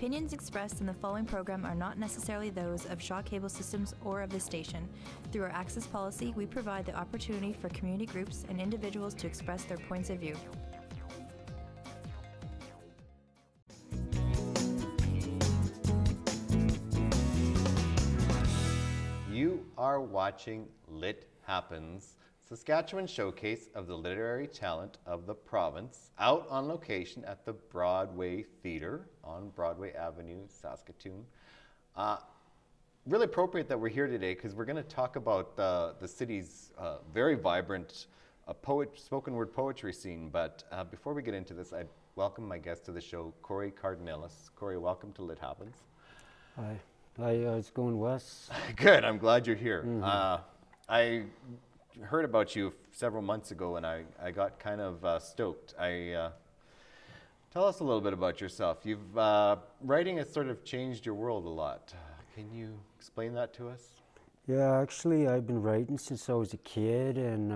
opinions expressed in the following program are not necessarily those of Shaw Cable Systems or of the station. Through our access policy, we provide the opportunity for community groups and individuals to express their points of view. You are watching Lit Happens, Saskatchewan showcase of the literary talent of the province, out on location at the Broadway Theatre on Broadway Avenue, Saskatoon. Really appropriate that we're here today because we're going to talk about the city's very vibrant spoken word poetry scene. But before we get into this, I'd welcome my guest to the show, Cory Cardinal. Cory, welcome to Lit Happens. Hi. It's going Wes. Good, I'm glad you're here. Mm-hmm. I heard about you several months ago and I got kind of stoked. Tell us a little bit about yourself. Writing has sort of changed your world a lot. Can you explain that to us? Yeah, actually I've been writing since I was a kid, and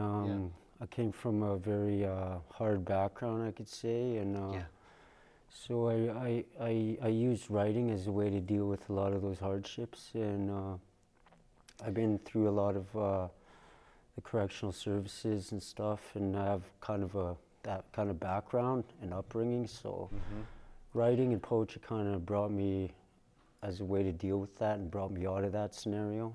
I came from a very hard background, I could say, and so I use writing as a way to deal with a lot of those hardships, and I've been through a lot of the correctional services and stuff, and I have kind of that kind of background and upbringing, so writing and poetry kind of brought me as a way to deal with that and brought me out of that scenario.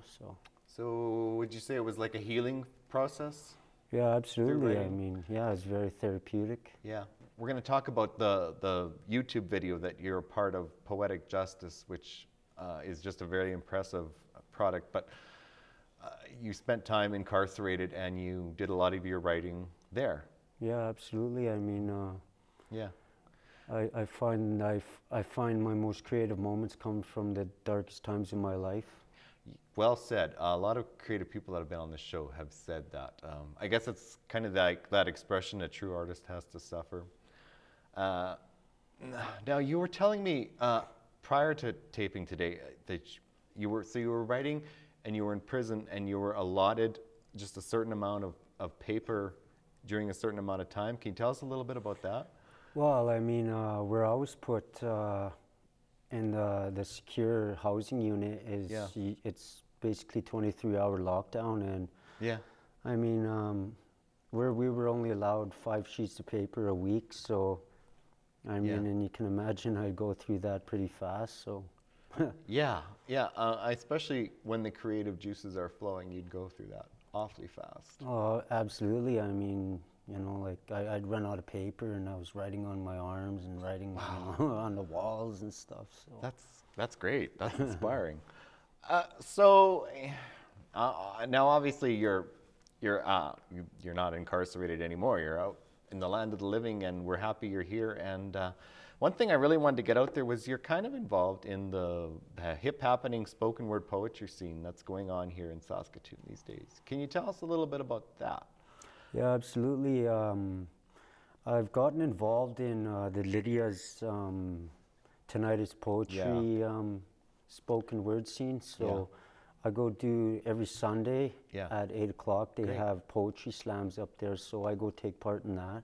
So would you say it was like a healing process? Yeah, absolutely. I mean, yeah, it's very therapeutic. Yeah. We're going to talk about the YouTube video that you're a part of, Poetic Justice, which is just a very impressive product. But you spent time incarcerated and you did a lot of your writing there. Yeah, absolutely. I mean, I find my most creative moments come from the darkest times in my life. Well said. A lot of creative people that have been on the show have said that. I guess it's kind of like that expression, a true artist has to suffer. Now, you were telling me prior to taping today that you were writing and you were in prison and you were allotted just a certain amount of paper during a certain amount of time. Can you tell us a little bit about that? Well, I mean, where I was put in the secure housing unit is it's basically 23-hour lockdown, and I mean, where we were only allowed 5 sheets of paper a week, so I mean, and you can imagine I'd go through that pretty fast. So especially when the creative juices are flowing, you'd go through that awfully fast. Oh, absolutely. I mean, you know, like I'd run out of paper and I was writing on my arms and writing on the walls and stuff. So that's great. That's inspiring. So now obviously you're not incarcerated anymore. You're out in the land of the living, and we're happy you're here. And one thing I really wanted to get out there was you're kind of involved in the hip happening spoken word poetry scene that's going on here in Saskatoon these days. Can you tell us a little bit about that? Yeah, absolutely. I've gotten involved in the Lydia's Tonight is Poetry spoken word scene. So I go do every Sunday at 8 o'clock. They have poetry slams up there, so I go take part in that.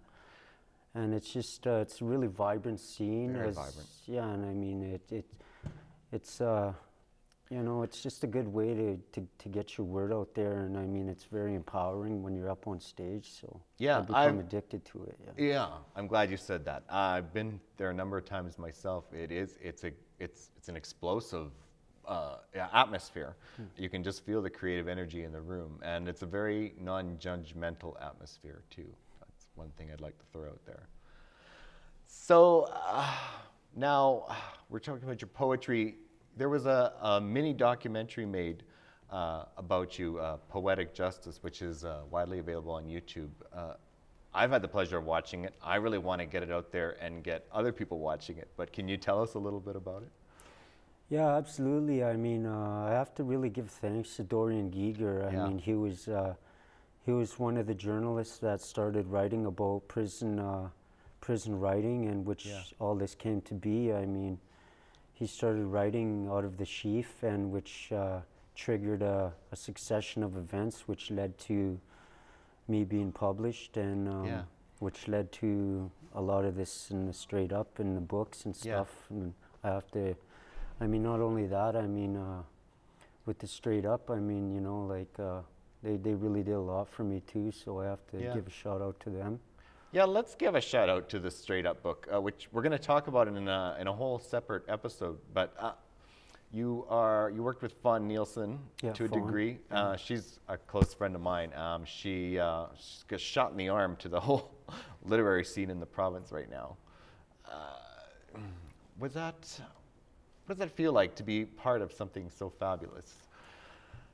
And it's just, it's a really vibrant scene. Very vibrant. Yeah, and I mean, it's you know, it's just a good way to get your word out there, and I mean, it's very empowering when you're up on stage. So I've become addicted to it. Yeah, I'm glad you said that. I've been there a number of times myself. It's an explosive atmosphere. You can just feel the creative energy in the room, and it's a very non-judgmental atmosphere too. That's one thing I'd like to throw out there. So now we're talking about your poetry. There was a mini documentary made about you, Poetic Justice, which is widely available on YouTube. I've had the pleasure of watching it. I really want to get it out there and get other people watching it, but can you tell us a little bit about it? Yeah, absolutely. I mean, I have to really give thanks to Dorian Giger. I mean, he was one of the journalists that started writing about prison writing, and which all this came to be. I mean, he started writing out of the sheaf, and which triggered a succession of events which led to me being published, and which led to a lot of this in the straight up in the books and stuff. And I have to, I mean, not only that, I mean, with the Straight Up, I mean, you know, like, they really did a lot for me too, so I have to give a shout out to them. Yeah, let's give a shout out to the Straight Up book, which we're going to talk about in a whole separate episode. But you worked with Fawn Nielsen to a degree. She's a close friend of mine. She got shot in the arm to the whole literary scene in the province right now. What does that feel like to be part of something so fabulous?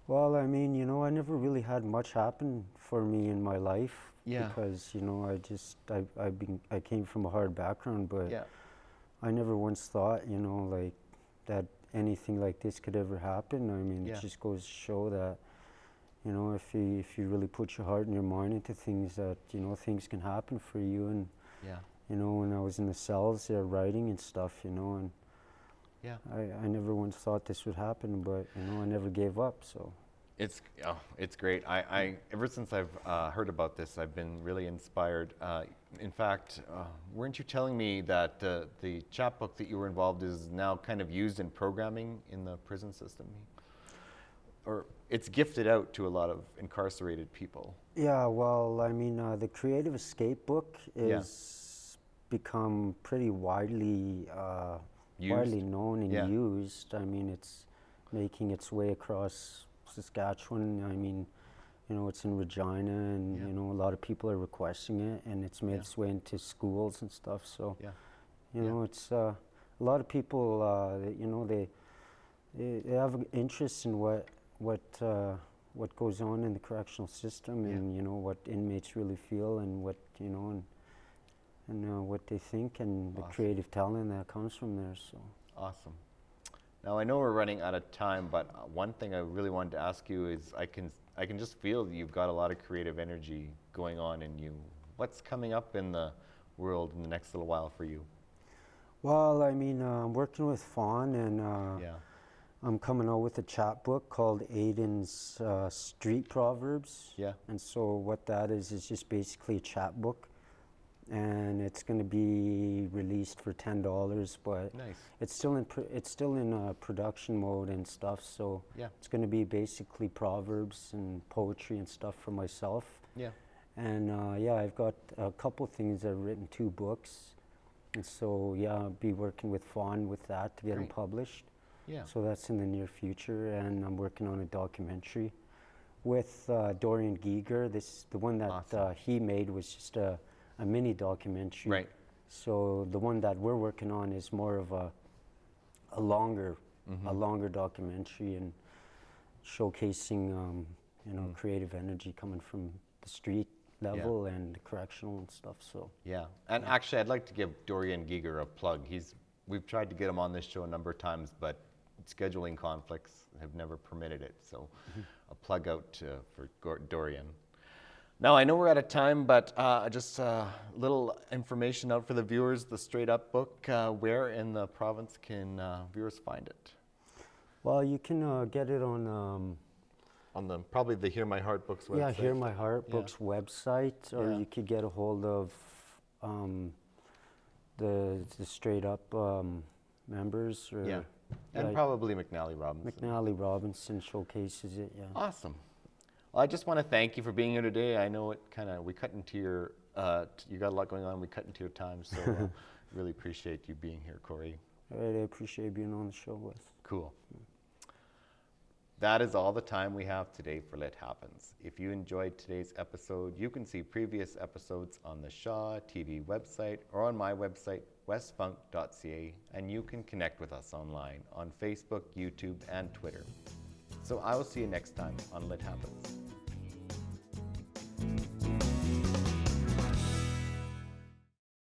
Well, I mean, you know, I never really had much happen for me in my life. Yeah. Because, you know, I came from a hard background, but I never once thought, you know, like that anything like this could ever happen. I mean, it just goes to show that, you know, if you really put your heart and your mind into things, that, you know, things can happen for you. And, you know, when I was in the cells there writing and stuff, you know, and I never once thought this would happen, but, you know, I never gave up, so. It's great. I ever since I've heard about this, I've been really inspired. In fact, weren't you telling me that the chapbook that you were involved is now kind of used in programming in the prison system? Or it's gifted out to a lot of incarcerated people. Yeah, well, I mean, the Creative Escape book is become pretty widely known and used. I mean, it's making its way across Saskatchewan. I mean, you know, it's in Regina, and you know, a lot of people are requesting it, and it's made its way into schools and stuff. So, you know, it's a lot of people. You know, they have an interest in what goes on in the correctional system, and you know what inmates really feel, and what, you know, and what they think, and the creative talent that comes from there. So awesome. Now, I know we're running out of time, but one thing I really wanted to ask you is I can just feel that you've got a lot of creative energy going on in you. What's coming up in the world in the next little while for you? Well, I mean, I'm working with Fawn, and I'm coming out with a chapbook called Aiden's Street Proverbs. Yeah. And so what that is just basically a chapbook. And it's going to be released for $10, but it's still in production mode and stuff. So it's going to be basically proverbs and poetry and stuff for myself. Yeah. And I've got a couple things. I've written 2 books, and so I'll be working with Fawn with that to get them published. Yeah. So that's in the near future, and I'm working on a documentary with Dorian Giger. The one that he made was just a mini documentary. Right. So the one that we're working on is more of a longer documentary, and showcasing you know, creative energy coming from the street level and the correctional and stuff. So and actually, I'd like to give Dorian Giger a plug. We've tried to get him on this show a number of times, but scheduling conflicts have never permitted it. So a plug out for Dorian. Now, I know we're out of time, but just a little information out for the viewers. The Straight Up book, where in the province can viewers find it? Well, you can get it on probably the Hear My Heart Books website. Yeah, Hear My Heart Books website, or you could get a hold of the Straight Up members. Or, and probably McNally Robinson. McNally Robinson showcases it, Awesome. Well, I just want to thank you for being here today. I know we cut into your, you got a lot going on, we cut into your time, so really appreciate you being here, Cory. I appreciate being on the show with. Cool. That is all the time we have today for Lit Happens. If you enjoyed today's episode, you can see previous episodes on the Shaw TV website or on my website, westfunk.ca, and you can connect with us online on Facebook, YouTube, and Twitter. So I will see you next time on Lit Happens.